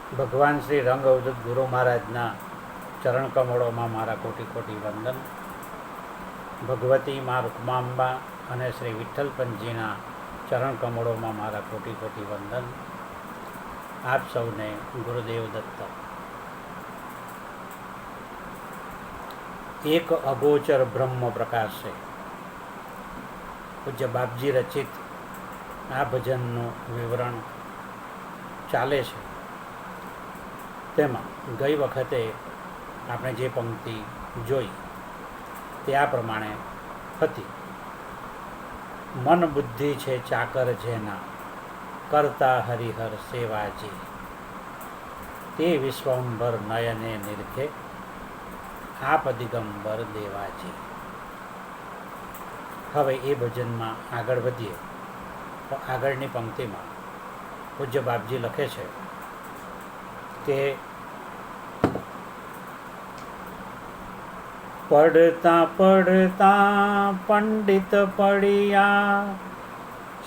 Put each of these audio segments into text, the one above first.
ભગવાન શ્રી રંગ અવધૂત ગુરુ મહારાજના ચરણ કમળોમાં મારા કોટી કોટી વંદન. ભગવતી મા રૂકમાંબા અને શ્રી વિઠ્ઠલપંતજીના ચરણ કમળોમાં મારા કોટી કોટી વંદન. આપ સૌને ગુરુદેવ દત્ત. એક અગોચર બ્રહ્મ પ્રકાશ છે. પૂજ્ય બાપજી રચિત આ ભજનનું વિવરણ ચાલે છે. તેમાં ગઈ વખતે આપણે જે પંક્તિ જોઈ તે આ પ્રમાણે હતી: મન બુદ્ધિ છે ચાકર જેના, કરતા હરિહર સેવાજી, તે વિશ્વંભર નયને નિરખે, આપ દિગંબર દેવાજી. હવે એ ભજનમાં આગળ વધીએ તો આગળની પંક્તિમાં પૂજ્ય બાપજી લખે છે કે પડતા પડતા પંડિત પડ્યા,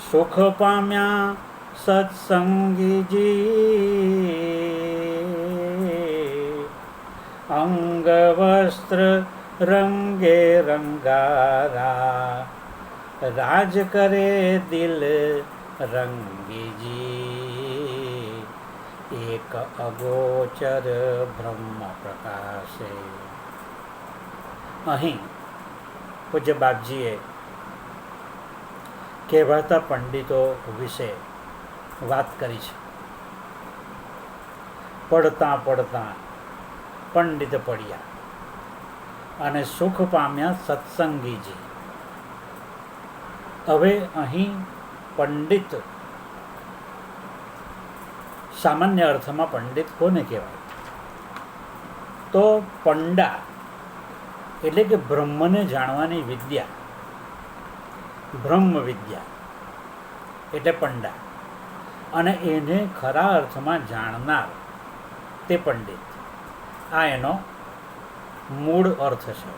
સુખ પામ્યા સત્સંગીજી, અંગ વસ્ત્ર રંગે રંગારા, રાજ કરે દિલ રંગીજી, એક અગોચર બ્રહ્મ પ્રકાશે. અહીં પૂજ્ય બાપજીએ કહેવાતા પંડિતો વિશે વાત કરી છે. પડતા પડતા પંડિત પડ્યા અને સુખ પામ્યા સત્સંગીજી. હવે અહીં પંડિત સામાન્ય અર્થમાં પંડિત કોને કહેવાય? તો પંડા એટલે કે બ્રહ્મને જાણવાની વિદ્યા, બ્રહ્મ વિદ્યા એટલે પંડા, અને એને ખરા અર્થમાં જાણનાર તે પંડિત. આ એનો મૂળ અર્થ છે.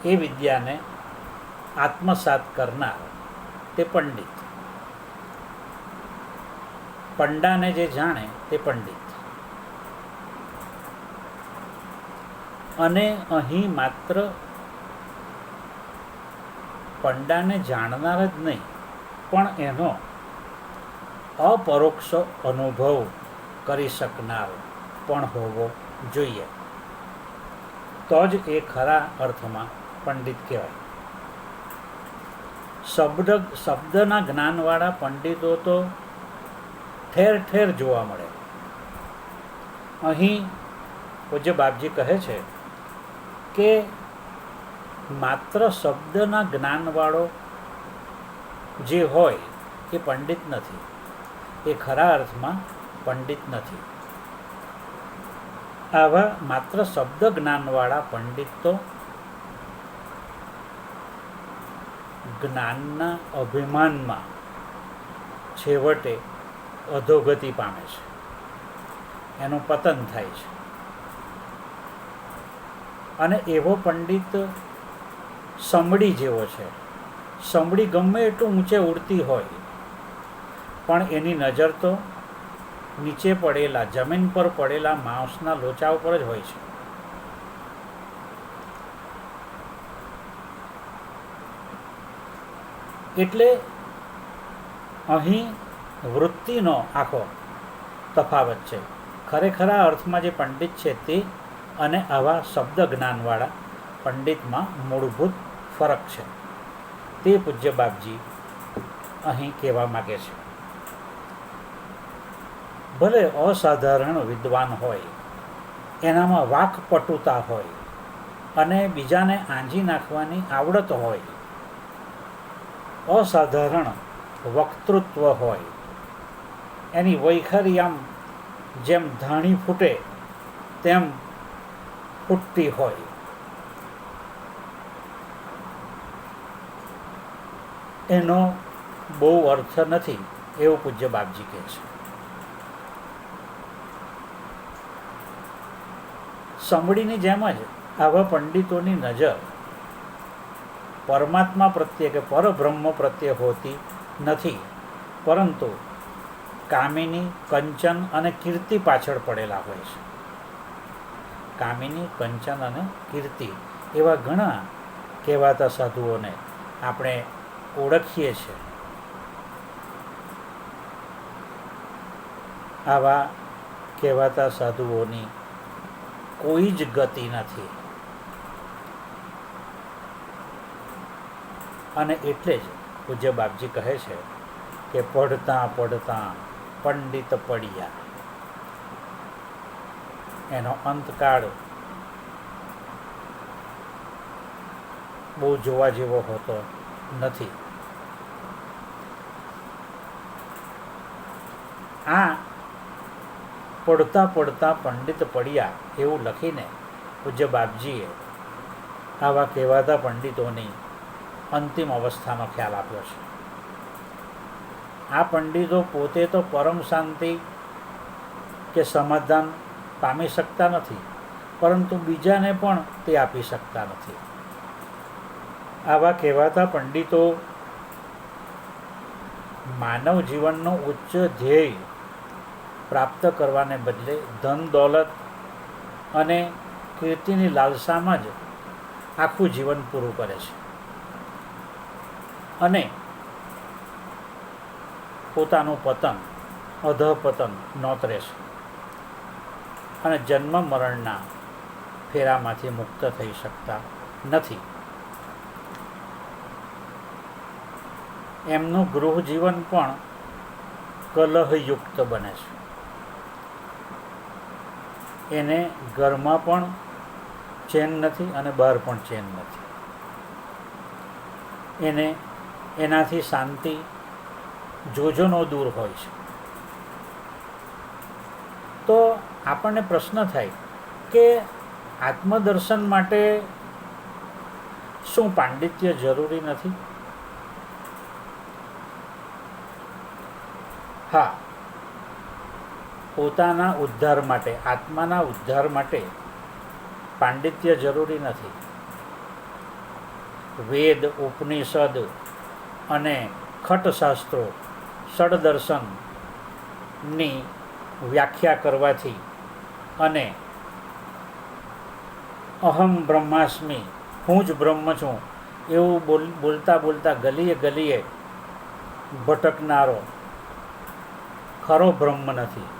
એ વિદ્યાને આત્મસાત કરનાર તે પંડિત. પંડાને જે જાણે તે પંડિત. અને અહીં માત્ર પંડાને જાણનાર જ નહીં, પણ એનો અપરોક્ષ અનુભવ કરી શકનાર પણ હોવો જોઈએ. તો જ એ ખરા અર્થમાં પંડિત કહેવાય. શબ્દના જ્ઞાનવાળા પંડિતો તો ઠેર ઠેર જોવા મળે. અહીં પૂજ્ય બાપજી કહે છે કે માત્ર શબ્દના જ્ઞાનવાળો જે હોય એ પંડિત નથી, એ ખરા અર્થમાં પંડિત નથી. આવા માત્ર શબ્દ જ્ઞાનવાળા પંડિત તો જ્ઞાનના અભિમાનમાં છેવટે અધોગતિ પામે છે, એનું પતન થાય છે. અને એવો પંડિત સમડી જેવો છે. સમડી ગમે એટલું ઊંચે ઉડતી હોય પણ એની નજર તો નીચે પડેલા, જમીન પર પડેલા માંસના લોચા ઉપર જ હોય છે. એટલે અહીં વૃત્તિનો આખો તફાવત છે. ખરેખરા અર્થમાં જે પંડિત છે તે અને આવા શબ્દ જ્ઞાનવાળા પંડિતમાં મૂળભૂત ફરક છે. તે પૂજ્ય બાપજી અહીં કહેવા માગે છે. ભલે અસાધારણ વિદ્વાન હોય, એનામાં વાકપટુતા હોય અને બીજાને આંજી નાખવાની આવડત હોય, અસાધારણ વક્તૃત્વ હોય, એની વૈખરી આમ જેમ ધાણી ફૂટે તેમ ફૂટતી હોય, એનો બહુ અર્થ નથી એવું પૂજ્ય બાપજી કહે છે. સમડીની જેમ જ આવા પંડિતોની નજર પરમાત્મા પ્રત્યે કે પરબ્રહ્મ પ્રત્યે હોતી નથી, પરંતુ કામિની, કંચન અને કીર્તિ પાછળ પડેલા હોય છે. કામિની, કંચન અને કીર્તિ એવા ઘણા કહેવાતા સાધુઓને આપણે ઓળખીએ છીએ. આવા કહેવાતા સાધુઓની કોઈ જ ગતિ નથી. અને એટલે જ પૂજ્ય બાપજી કહે છે કે પઢતા પઢતા પંડિત પડ્યા. એનો અંતકાળ બહુ જોવા જેવો હોતો નથી. આ પડતા પડતા પંડિત પડ્યા એવું લખીને પૂજ્ય બાપજીએ આવા કહેવાતા પંડિતોની અંતિમ અવસ્થાનો ખ્યાલ આપ્યો છે. આ પંડિતો પોતે તો પરમ શાંતિ કે સમાધાન પામી શકતા નથી, પરંતુ બીજાને પણ તે આપી શકતા નથી. આવા કહેવાતા પંડિતો માનવ જીવનનો ઉચ્ચ ધ્યેય પ્રાપ્ત કરવાને બદલે ધન દોલત અને કીર્તિની લાલસામાં જ આખું જીવન પૂરું કરે છે અને પોતાનું પતન, અધઃપતન નોતરે છે અને જન્મ મરણના ફેરામાંથી મુક્ત થઈ શકતા નથી. એમનું ગૃહ જીવન પણ કલહયુક્ત બને છે. એને ઘરમાં પણ ચેન નથી અને બહાર પણ ચેન નથી. એને એનાથી શાંતિ જોજોનો દૂર હોય છે. તો આપણને પ્રશ્ન થાય કે આત્મદર્શન માટે શું પાંડિત્ય જરૂરી નથી? હા, પોતાના ઉદ્ધાર માટે, આત્માના ઉદ્ધાર માટે પાંડિત્ય જરૂરી નથી. વેદ, ઉપનિષદ અને ખટશાસ્ત્રો, ષડદર્શનની વ્યાખ્યા કરવાથી અને અહમ બ્રહ્માસ્મિ, હું જ બ્રહ્મ છું એવું બોલતા બોલતા ગલીએ ગલીએ ભટકનારો ખરો બ્રહ્મ નથી.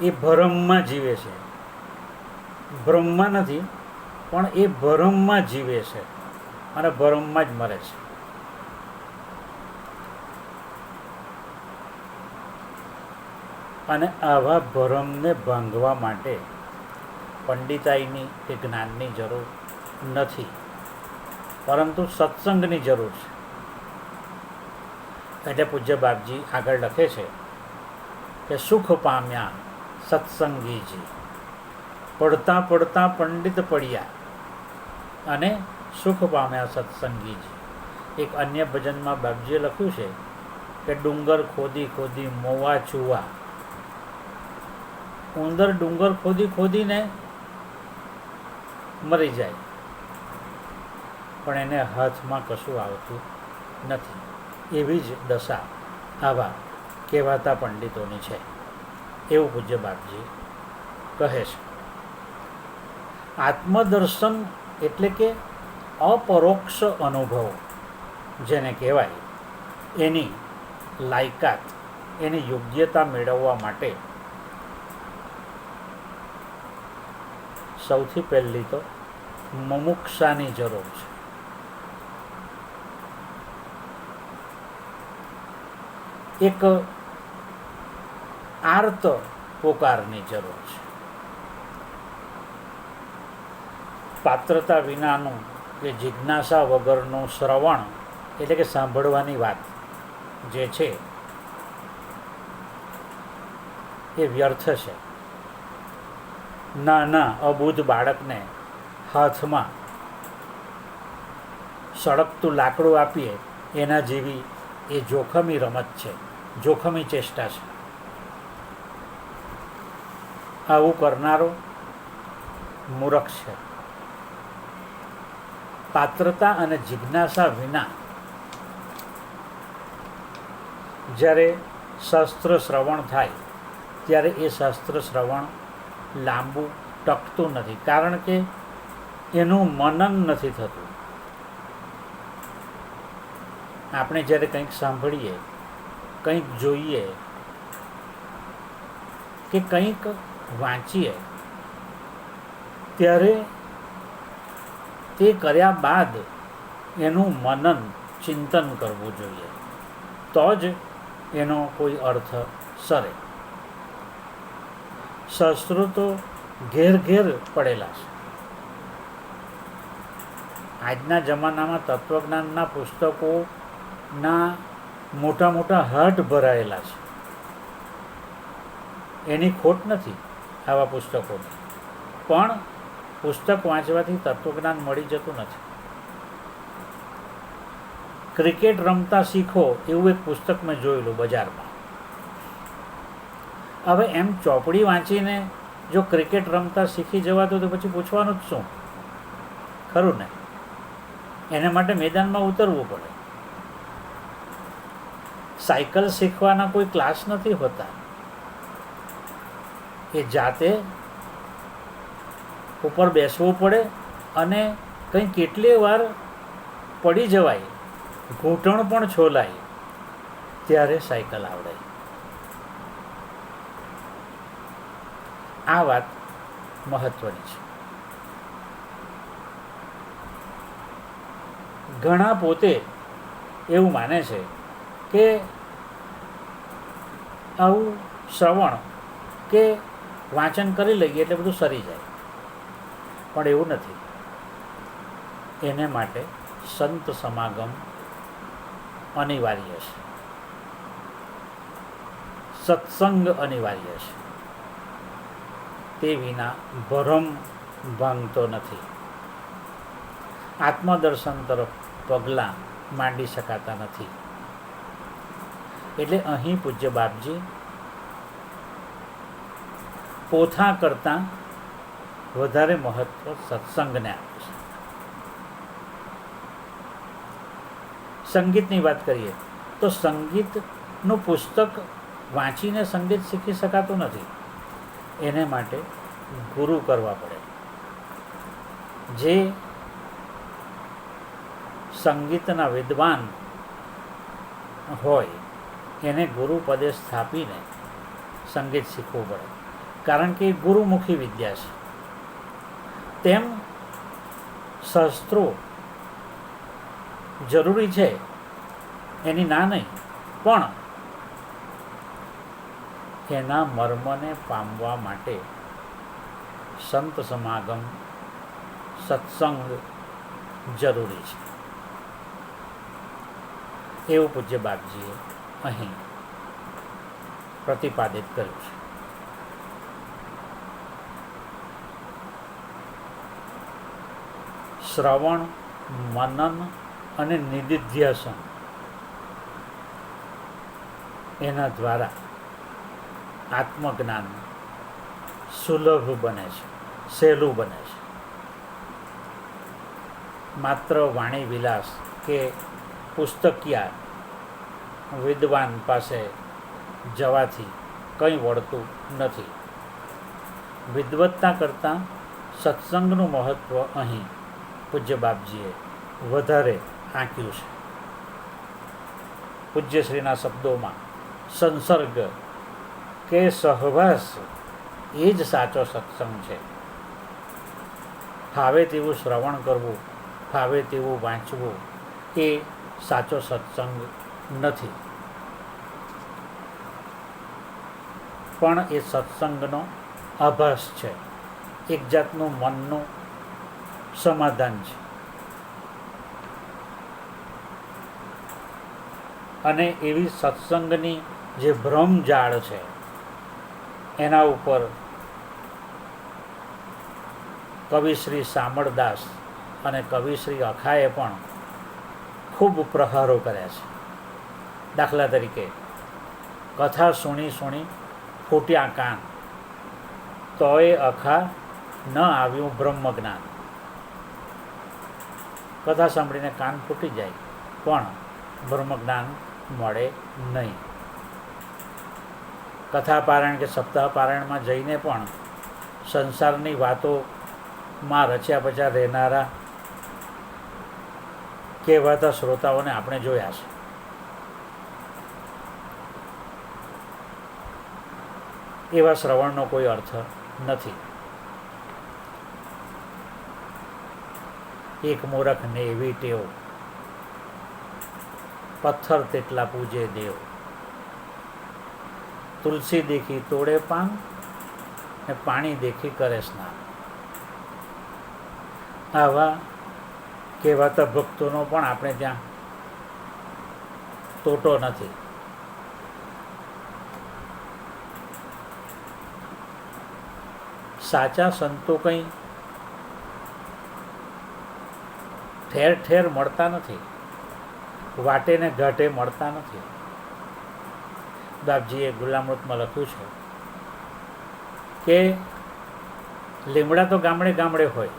એ ભરમમાં જીવે છે. બ્રહ્મ નથી, પણ એ ભરમમાં જીવે છે અને ભરમમાં જ મરે છે. અને આવા ભરમને ભાંગવા માટે પંડિતાઈની કે જ્ઞાનની જરૂર નથી, પરંતુ સત્સંગની જરૂર છે. એટલે પૂજ્ય બાપજી આગળ લખે છે કે સુખ પામ્યા સત્સંગીજી, પડતા પડતા પંડિત પડ્યા અને સુખ પામ્યા સત્સંગીજી. એક અન્ય ભજનમાં બાપજીએ લખ્યું છે કે ડુંગર ખોદી ખોદી મોવા ચૂવા. ઉંદર ડુંગર ખોદી ખોદીને મરી જાય, પણ એને હાથમાં કશું આવતું નથી. એવી જ દશા આવા કહેવાતા પંડિતોની છે એવું પૂજ્ય બાપજી કહે છે. આત્મદર્શન એટલે કે અપરોક્ષ અનુભવ જેને કહેવાય, એની લાયકાત, એની યોગ્યતા મેળવવા માટે સૌથી પહેલી તો મુમુક્ષાની જરૂર છે. એક આર્ત પોકારની જરૂર છે. પાત્રતા વિનાનું કે જિજ્ઞાસા વગરનું શ્રવણ એટલે કે સાંભળવાની વાત જે છે એ વ્યર્થ છે. નાના અબુધ બાળકને હાથમાં સળગતું લાકડું આપીએ એના જેવી એ જોખમી રમત છે, જોખમી ચેષ્ટા છે. આવું કરનારો મૂર્ખ છે. પાત્રતા અને જિજ્ઞાસા વિના જ્યારે શાસ્ત્ર શ્રવણ થાય ત્યારે એ શાસ્ત્ર શ્રવણ લાંબુ ટકતું નથી, કારણ કે એનું મનન નથી થતું. આપણે જ્યારે કંઈક સાંભળીએ, કંઈક જોઈએ કે કંઈક વાંચીએ ત્યારે તે કર્યા બાદ એનું મનન ચિંતન કરવું જોઈએ, તો જ એનો કોઈ અર્થ સરે. શાસ્ત્રો તો ઘેર ઘેર પડેલા છે. આજના જમાનામાં તત્વજ્ઞાનના પુસ્તકોના મોટા મોટા હાટ ભરાયેલા છે. એની ખોટ નથી આવા પુસ્તકોની, પણ પુસ્તક વાંચવાથી તત્વજ્ઞાન મળી જતું નથી. ક્રિકેટ રમતા શીખો એવું એક પુસ્તક મેં જોયેલું બજારમાં. હવે એમ ચોપડી વાંચીને જો ક્રિકેટ રમતા શીખી જવાતું તો પછી પૂછવાનું જ શું, ખરું ને? એને માટે મેદાનમાં ઉતરવું પડે. સાયકલ શીખવાના કોઈ ક્લાસ નથી હોતા, એ જાતે ઉપર બેસવું પડે અને કંઈ કેટલી વાર પડી જવાય, ઘૂંટણ પણ છોલાય ત્યારે સાયકલ આવડે. આ વાત મહત્વની છે. ઘણા પોતે એવું માને છે કે આવું શ્રવણ કે વાંચન કરી લઈએ એટલે બધું સરી જાય, પણ એવું નથી. એને માટે સંત સમાગમ અનિવાર્ય છે, સત્સંગ અનિવાર્ય છે. તે વિના ભરમ ભાંગતો નથી. આત્મદર્શન તરફ પગલાં માંડી શકાતા નથી. એટલે અહીં પૂજ્ય બાપજી પોથા કરતાં વધારે મહત્વ સત્સંગને આપે છે. સંગીતની વાત કરીએ તો સંગીતનું પુસ્તક વાંચીને સંગીત શીખી શકાતું નથી. એને માટે ગુરુ કરવા પડે. જે સંગીતના વિદ્વાન હોય એને ગુરુ પદે સ્થાપીને સંગીત શીખવું પડે, કારણ કે એ ગુરુમુખી વિદ્યા છે. તેમ શાસ્ત્રો જરૂરી છે, એની ના નહીં, પણ એના મર્મને પામવા માટે સંત સમાગમ, સત્સંગ જરૂરી છે. એવું પૂજ્ય બાપજીએ અહીં પ્રતિપાદિત કર્યું છે. શ્રવણ, મનન અને નિધિધ્યાસન એના દ્વારા આત્મજ્ઞાન સુલભ બને છે, સહેલું બને છે. માત્ર વાણી વિલાસ કે પુસ્તકિયા વિદ્વાન પાસે જવાથી કંઈ વળતું નથી. વિદ્વત્તા કરતાં સત્સંગનું મહત્ત્વ અહીં પૂજ્ય બાપજીએ વધારે આંક્યું છે. પૂજ્યશ્રીના શબ્દોમાં સંસર્ગ કે સહવાસ એ જ સાચો સત્સંગ છે. ફાવે તેવું શ્રવણ કરવું, ફાવે તેવું વાંચવું એ સાચો સત્સંગ નથી, પણ એ સત્સંગનો આભાસ છે, એક જાતનું મનનું સમાધાન છે. અને એવી સત્સંગની જે ભ્રમજાળ છે એના ઉપર કવિશ્રી શામળદાસ અને કવિશ્રી અખાએ પણ ખૂબ પ્રહારો કર્યા છે. દાખલા તરીકે, કથા સુણી સુણી ફૂટ્યા કાન, તોય અખા ન આવ્યું બ્રહ્મજ્ઞાન. કથા સાંભળીને કાન ફૂટી જાય પણ બ્રહ્મજ્ઞાન મળે નહીં. કથા પારાયણ કે સપ્તાહ પારાયણમાં જઈને પણ સંસારની વાતોમાં રચ્યા પચ્યા રહેનારા કહેવાતા શ્રોતાઓને આપણે જોયા છે. એવા શ્રવણનો કોઈ અર્થ નથી. એક મૂરખને એવી ટેવ, પથ્થર તેટલા પૂજે દેવ. તુલસી દેખી તોડે પાન ને પાણી દેખી કરે સ્નાન. આવા કહેવાતા ભક્તોનો પણ આપણે ત્યાં તોટો નથી. સાચા સંતો કંઈ ઠેર ઠેર મળતા નથી, વાટે ને ઘાટે મળતા નથી. બાપજીએ ગુલામૃતમાં લખ્યું છે કે લીમડા તો ગામડે ગામડે હોય,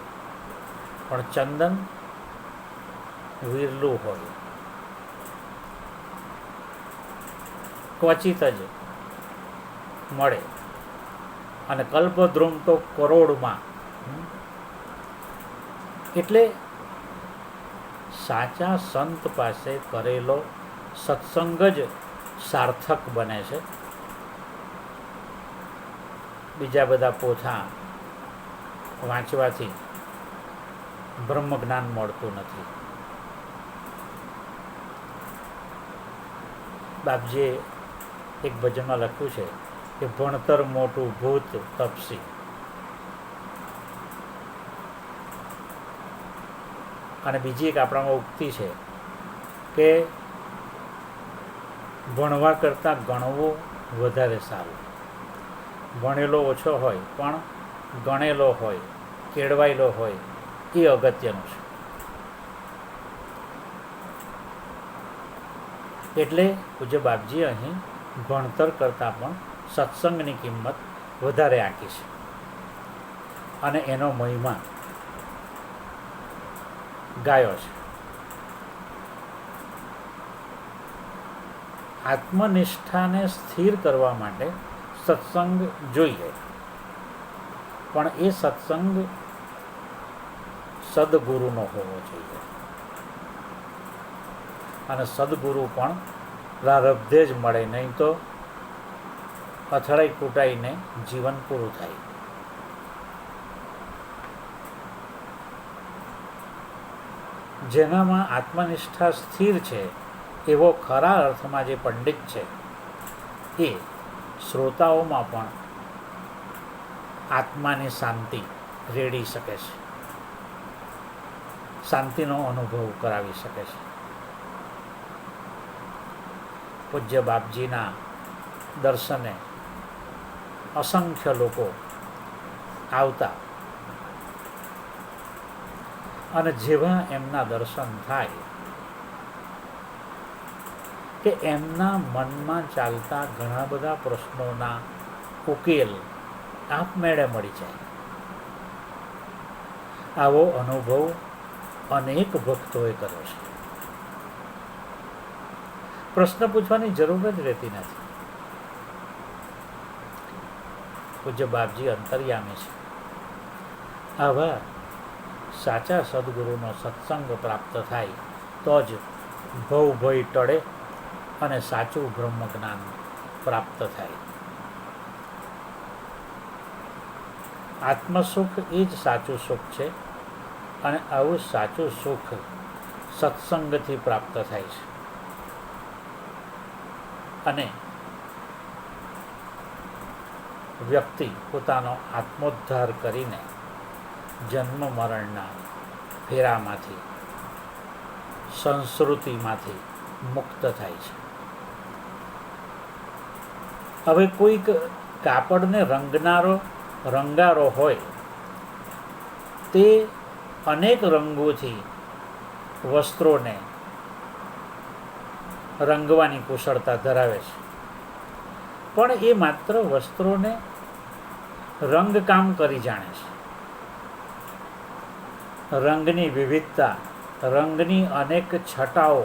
પણ ચંદન વિરલું હોય, ક્વચિત જ મળે. અને કલ્પદ્રુમ તો કરોડમાં. એટલે સાચા સંત પાસે કરેલો સત્સંગ જ સાર્થક બને છે. બીજા બધા પોથા વાંચવાથી બ્રહ્મ જ્ઞાન મળતું નથી. બાપજીએ એક ભજનમાં લખ્યું છે કે ભણતર મોટું ભૂત તપસી. અને બીજી એક આપણામાં ઉક્તિ છે કે ભણવા કરતાં ગણવું વધારે સારું. ભણેલો ઓછો હોય પણ ગણેલો હોય, કેળવાયેલો હોય, એ અગત્યનું છે. એટલે પૂજ્ય બાપજી અહીં ભણતર કરતાં પણ સત્સંગની કિંમત વધારે આંકી છે અને એનો મહિમા ગાયો છે. આત્મનિષ્ઠાને સ્થિર કરવા માટે સત્સંગ જોઈએ, પણ એ સત્સંગ સદગુરુનો હોવો જોઈએ. અને સદગુરુ પણ પ્રારબ્ધે જ મળે, નહીં તો અથડાઈ કૂટાઈને જીવન પૂરું થાય. જેનામાં આત્મનિષ્ઠા સ્થિર છે એવો ખરા અર્થમાં જે પંડિત છે એ શ્રોતાઓમાં પણ આત્માની શાંતિ રેડી શકે છે, શાંતિનો અનુભવ કરાવી શકે છે. પૂજ્ય બાપજીના દર્શને અસંખ્ય લોકો આવતા અને જેવા એમના દર્શન થાય કે એમના મનમાં ચાલતા ઘણા બધા પ્રશ્નોના ઉકેલ આપમેળે મળી જાય. આવો અનુભવ અનેક ભક્તોએ કર્યો છે. પ્રશ્ન પૂછવાની જરૂર જ રહેતી નથી. પૂજ્ય બાપજી અંતર્યામી છે. આવા સાચા સદગુરુનો સત્સંગ પ્રાપ્ત થાય તો જ ભવભય ટળે અને સાચું બ્રહ્મ જ્ઞાન પ્રાપ્ત થાય. આત્મસુખ એ જ સાચું સુખ છે અને આવું સાચું સુખ સત્સંગથી પ્રાપ્ત થાય છે. અને વ્યક્તિ પોતાનો આત્મોદ્ધાર કરીને જન્મ મરણના ફેરામાંથી, સંસ્કૃતિમાંથી મુક્ત થાય છે. હવે કોઈક કાપડને રંગારો હોય તે અનેક રંગોથી વસ્ત્રોને રંગવાની કુશળતા ધરાવે છે, પણ એ માત્ર વસ્ત્રોને રંગકામ કરી જાણે છે. રંગની વિવિધતા, રંગની અનેક છટાઓ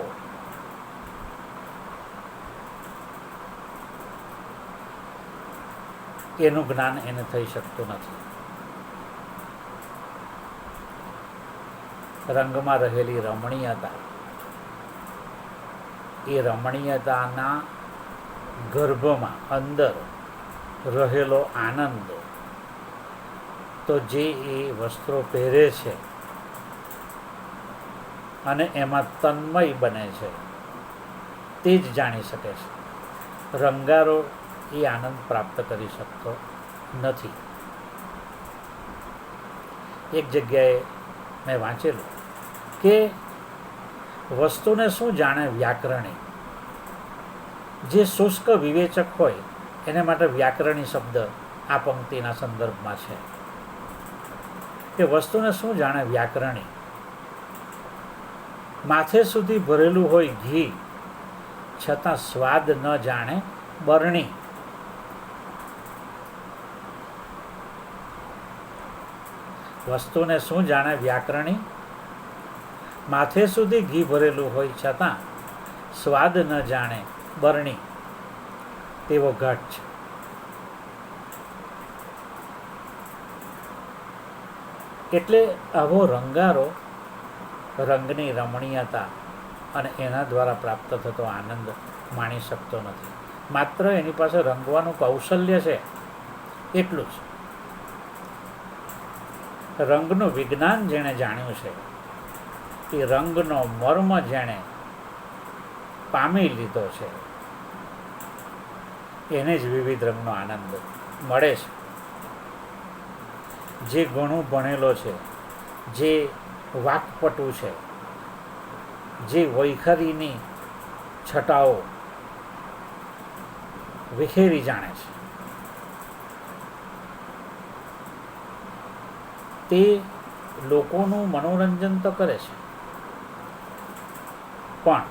એનું જ્ઞાન એને થઈ શકતું નથી. રંગમાં રહેલી રમણીયતા, એ રમણીયતાના ગર્ભમાં અંદર રહેલો આનંદ તો જે એ વસ્ત્રો પહેરે છે અને એમાં તન્મય બને છે તે જ જાણી શકે છે. રંગારો એ આનંદ પ્રાપ્ત કરી શકતો નથી. એક જગ્યાએ મેં વાંચેલું કે વસ્તુને શું જાણે વ્યાકરણી. જે શુષ્ક વિવેચક હોય એને માટે વ્યાકરણી શબ્દ આ પંક્તિના સંદર્ભમાં છે કે વસ્તુને શું જાણે વ્યાકરણી. માથે સુધી ભરેલું હોય ઘી, છતાં સ્વાદ ન જાણે બરણી. વસ્તુને શું જાણે વ્યાકરણી, માથે સુધી ઘી ભરેલું હોય છતાં સ્વાદ ન જાણે બરણી, તેવો ઘાટ છે. એટલે આવો રંગારો રંગની રમણીયતા અને એના દ્વારા પ્રાપ્ત થતો આનંદ માણી શકતો નથી. માત્ર એની પાસે રંગવાનું કૌશલ્ય છે એટલું જ. રંગનું વિજ્ઞાન જેણે જાણ્યું છે, એ રંગનો મર્મ જેણે પામી લીધો છે, એને જ વિવિધ રંગનો આનંદ મળે છે. જે ઘણું ભણેલો છે, જે વાકપટુ છે, જે વૈખરીની છટાઓ વિખેરી જાણે છે, તે લોકોનું મનોરંજન તો કરે છે, પણ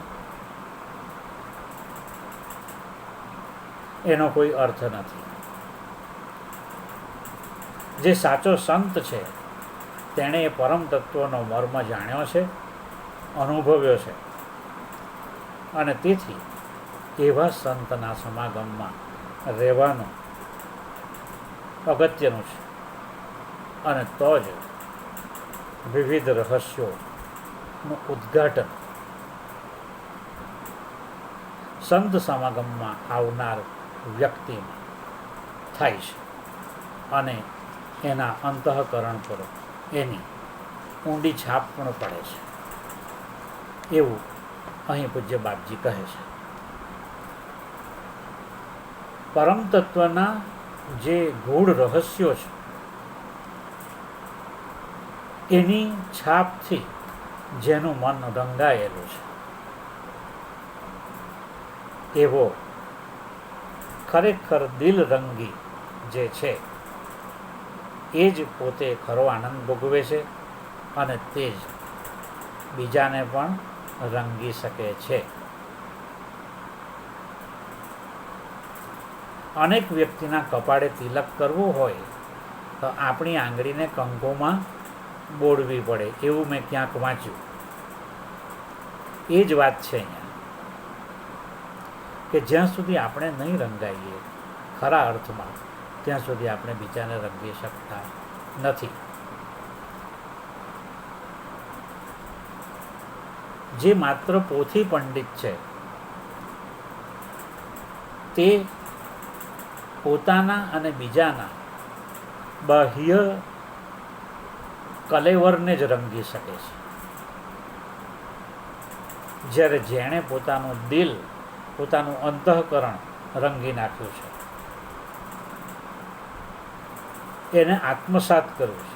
એનો કોઈ અર્થ નથી. જે સાચો સંત છે તેણે એ પરમ તત્વનો મર્મ જાણ્યો છે, અનુભવ્યો છે, અને તેથી એવા સંતના સમાગમમાં રહેવાનું અગત્યનું છે. અને તો જ વિવિધ રહસ્યોનું ઉદ્ઘાટન સંત સમાગમમાં આવનાર વ્યક્તિમાં થાય છે અને એના અંતઃકરણ પર એની ઊંડી છાપ પણ પડે છે, એવું અહીં પૂજ્ય બાપજી કહે છે. પરમ તત્વના જે ગૂઢ રહસ્યો છે એની છાપથી જેનું મન રંગાયેલું છે, એવો ખરેખર દિલરંગી જે છે એ જ પોતે ખરો આનંદ ભોગવે છે અને તે જ બીજાને પણ રંગી શકે છે. અનેક વ્યક્તિના કપાળે તિલક કરવું હોય તો આપણી આંગળીને કંકુમાં બોળવી પડે, એવું મેં ક્યાંક વાંચ્યું. એ જ વાત છે અહીંયા કે જ્યાં સુધી આપણે નહીં રંગાઈએ ખરા અર્થમાં, ત્યાં સુધી આપણે બીજાને રંગી શકતા નથી. જે માત્ર પોથી પંડિત છે તે પોતાના અને બીજાના બાહ્ય કલેવરને જ રંગી શકે છે, જ્યારે જેણે પોતાનું દિલ, પોતાનું અંતઃકરણ રંગી નાખ્યું છે, એને આત્મસાત કરવું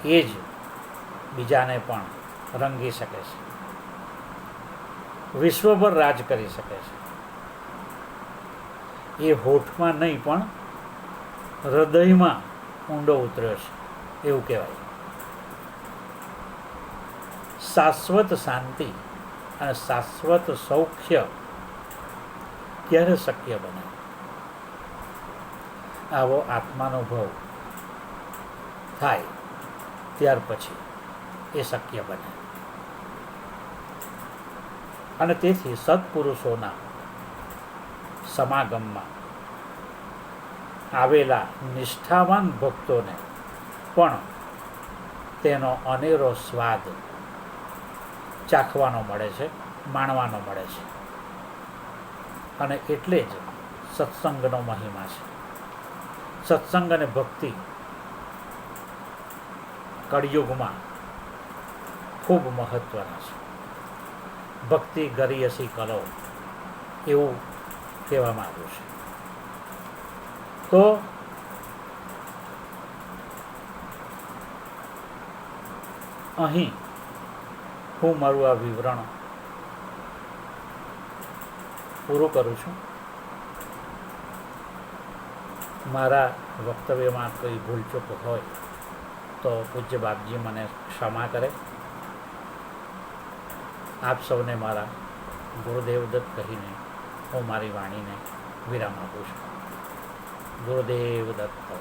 છે, એ જ બીજાને પણ રંગી શકે છે, વિશ્વ પર રાજ કરી શકે છે. એ હોઠમાં નહીં પણ હૃદયમાં ઊંડો ઉતર્યો છે એવું કહેવાય. શાશ્વત શાંતિ અને શાશ્વત સૌખ્ય ક્યારે શક્ય બને? આવો આત્માનુભવ થાય ત્યાર પછી એ શક્ય બને. અને તેથી સત્પુરુષોના સમાગમમાં આવેલા નિષ્ઠાવાન ભક્તોને પણ તેનો અનેરો સ્વાદ ચાખવાનો મળે છે, માણવાનો મળે છે. અને એટલે જ સત્સંગનો મહિમા છે. સત્સંગ અને ભક્તિ કળિયુગમાં ખૂબ મહત્ત્વના છે. ભક્તિ ગરીયસી કરો એવું કહેવામાં આવ્યું છે. તો અહીં હું મારું આ વિવરણ પૂરું કરું છું. મારા વક્તવ્યમાં કોઈ ભૂલચૂક હોય તો પૂજ્ય બાપજી મને ક્ષમા કરે. આપ સૌને મારા ગુરુદેવ દત્ત કહીને હું મારી વાણીને વિરામ આપું છું. ગુરુદેવ દત્ત.